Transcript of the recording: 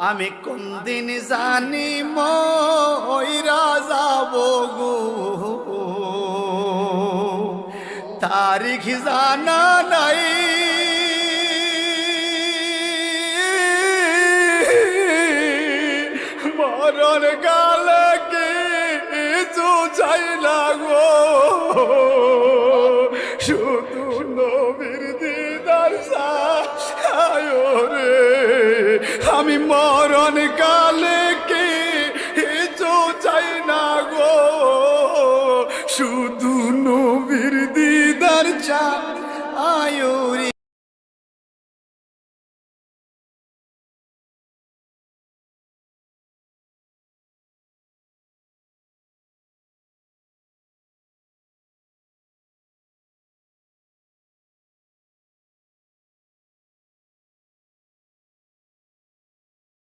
আমি কোন দিন জানি মইরা যাব গো, তারিখ জানা নাই। মরণ কালে কিছু চাই না গো, শুধু নবীর দিদার চাই রে। আমি মরণ কালে কিছু চাই না গো, শুধু নবীর দিদার চাই রে।